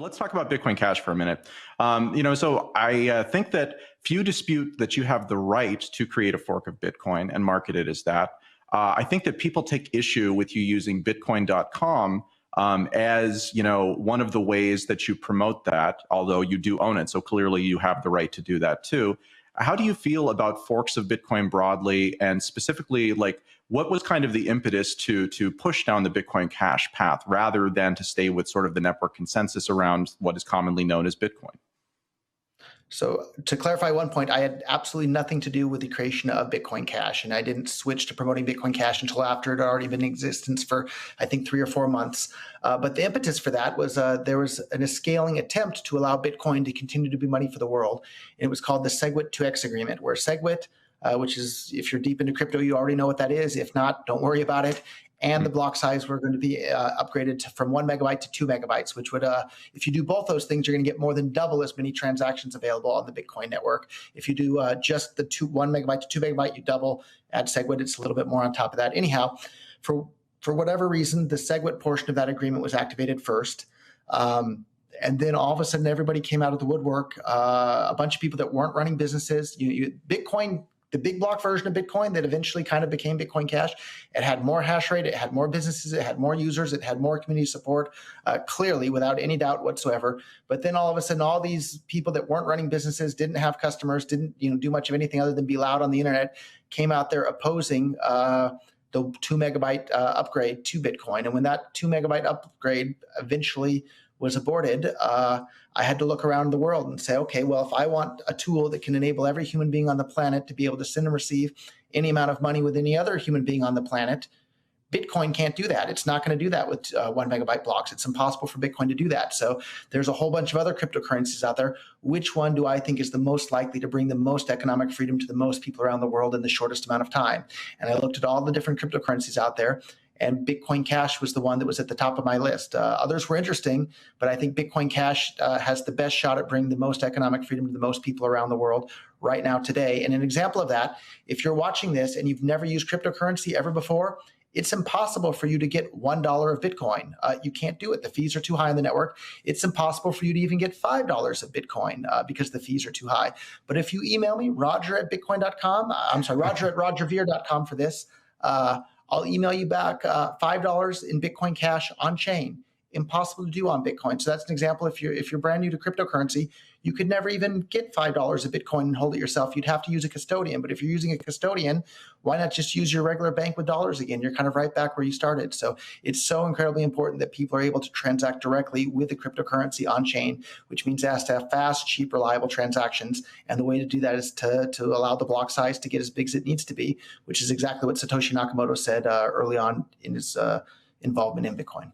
Let's talk about Bitcoin Cash for a minute. So I think that few dispute that you have the right to create a fork of Bitcoin and market it as that. I think that people take issue with you using Bitcoin.com as one of the ways that you promote that, although you do own it. So clearly you have the right to do that too. How do you feel about forks of Bitcoin broadly, and specifically, like, what was kind of the impetus to push down the Bitcoin Cash path rather than to stay with sort of the network consensus around what is commonly known as Bitcoin? So to clarify one point, I had absolutely nothing to do with the creation of Bitcoin Cash, and I didn't switch to promoting Bitcoin Cash until after it had already been in existence for, I think, 3 or 4 months. But the impetus for that was there was a scaling attempt to allow Bitcoin to continue to be money for the world. And it was called the SegWit 2x agreement, where SegWit, which is, if you're deep into crypto, you already know what that is. If not, don't worry about it. And the block size were going to be upgraded from 1 megabyte to 2 megabytes, which would, if you do both those things, you're going to get more than double as many transactions available on the Bitcoin network. If you do just the 1 megabyte to 2 megabyte, you double. Add SegWit, it's a little bit more on top of that. Anyhow, for whatever reason, the SegWit portion of that agreement was activated first. And then all of a sudden, everybody came out of the woodwork. A bunch of people that weren't running businesses. Bitcoin, the big block version of Bitcoin that eventually kind of became Bitcoin Cash, it had more hash rate, it had more businesses, it had more users, it had more community support, clearly, without any doubt whatsoever. But then all of a sudden, all these people that weren't running businesses, didn't have customers, didn't do much of anything other than be loud on the internet, came out there opposing the 2 megabyte upgrade to Bitcoin. And when that 2 megabyte upgrade eventually was aborted, I had to look around the world and say, okay, well, if I want a tool that can enable every human being on the planet to be able to send and receive any amount of money with any other human being on the planet, Bitcoin can't do that. It's not going to do that with 1 megabyte blocks. It's impossible for Bitcoin to do that. So there's a whole bunch of other cryptocurrencies out there. Which one do I think is the most likely to bring the most economic freedom to the most people around the world in the shortest amount of time? And I looked at all the different cryptocurrencies out there, and Bitcoin Cash was the one that was at the top of my list. Others were interesting, but I think Bitcoin Cash has the best shot at bringing the most economic freedom to the most people around the world right now today. And an example of that, if you're watching this and you've never used cryptocurrency ever before, it's impossible for you to get $1 of Bitcoin. You can't do it. The fees are too high on the network. It's impossible for you to even get $5 of Bitcoin because the fees are too high. But if you email me, Roger@Bitcoin.com, Roger at RogerVere.com for this, I'll email you back $5 in Bitcoin Cash on chain. Impossible to do on Bitcoin. So that's an example. If you're brand new to cryptocurrency, you could never even get $5 of Bitcoin and hold it yourself. You'd have to use a custodian. But if you're using a custodian, why not just use your regular bank with dollars again? You're kind of right back where you started. So it's so incredibly important that people are able to transact directly with the cryptocurrency on chain, which means it has to have fast, cheap, reliable transactions. And the way to do that is to allow the block size to get as big as it needs to be, which is exactly what Satoshi Nakamoto said early on in his involvement in Bitcoin.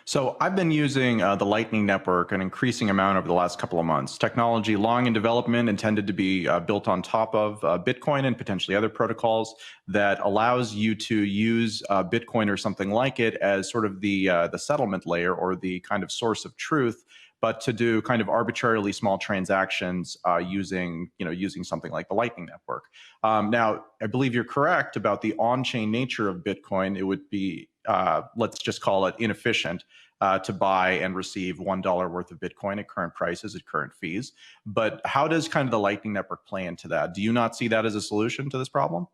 So I've been using the Lightning Network an increasing amount over the last couple of months. Technology long in development, intended to be built on top of Bitcoin and potentially other protocols, that allows you to use Bitcoin or something like it as sort of the settlement layer or the kind of source of truth, but to do kind of arbitrarily small transactions using something like the Lightning Network. Now, I believe you're correct about the on-chain nature of Bitcoin. It would be, let's just call it, inefficient to buy and receive $1 worth of Bitcoin at current prices, at current fees. But how does kind of the Lightning Network play into that? Do you not see that as a solution to this problem?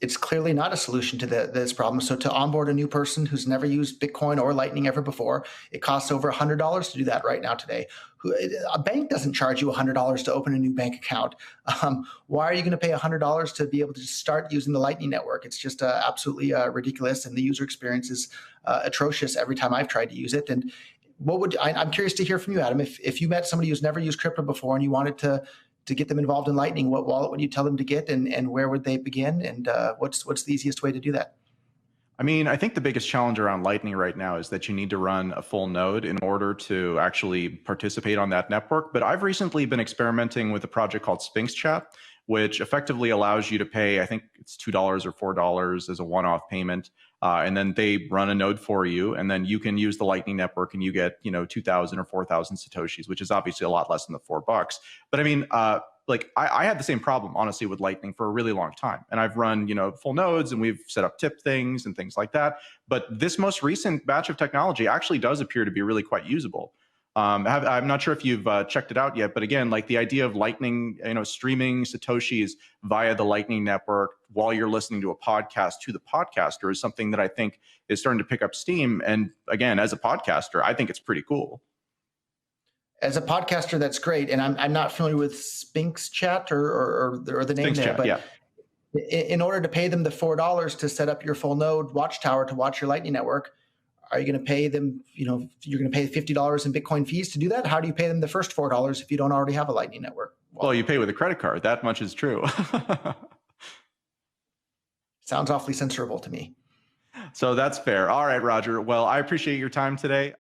It's clearly not a solution to this problem. So to onboard a new person who's never used Bitcoin or Lightning ever before, it costs over $100 to do that right now today. A bank doesn't charge you $100 to open a new bank account. Why are you going to pay $100 to be able to start using the Lightning Network? It's just absolutely ridiculous, and the user experience is atrocious every time I've tried to use it. And I'm curious to hear from you, Adam. If you met somebody who's never used crypto before and you wanted to get them involved in Lightning, what wallet would you tell them to get, and where would they begin, and what's the easiest way to do that? I mean, I think the biggest challenge around Lightning right now is that you need to run a full node in order to actually participate on that network. But I've recently been experimenting with a project called Sphinx Chat, which effectively allows you to pay, I think it's $2 or $4 as a one-off payment. And then they run a node for you, and then you can use the Lightning Network and you get, 2,000 or 4,000 Satoshis, which is obviously a lot less than the $4. But I mean, I had the same problem, honestly, with Lightning for a really long time. And I've run, full nodes, and we've set up tip things and things like that. But this most recent batch of technology actually does appear to be really quite usable. I'm not sure if you've checked it out yet, but again, like the idea of Lightning, streaming Satoshis via the Lightning Network while you're listening to a podcast to the podcaster is something that I think is starting to pick up steam. And again, as a podcaster, I think it's pretty cool. As a podcaster, that's great. And I'm not familiar with Sphinx Chat or the name Sphinx there, Chat, but yeah. in order to pay them the $4 to set up your full node watchtower to watch your Lightning Network, are you going to pay them, you're going to pay $50 in Bitcoin fees to do that? How do you pay them the first $4 if you don't already have a Lightning Network? Well, you pay with a credit card. That much is true. Sounds awfully censorable to me. So that's fair. All right, Roger. Well, I appreciate your time today.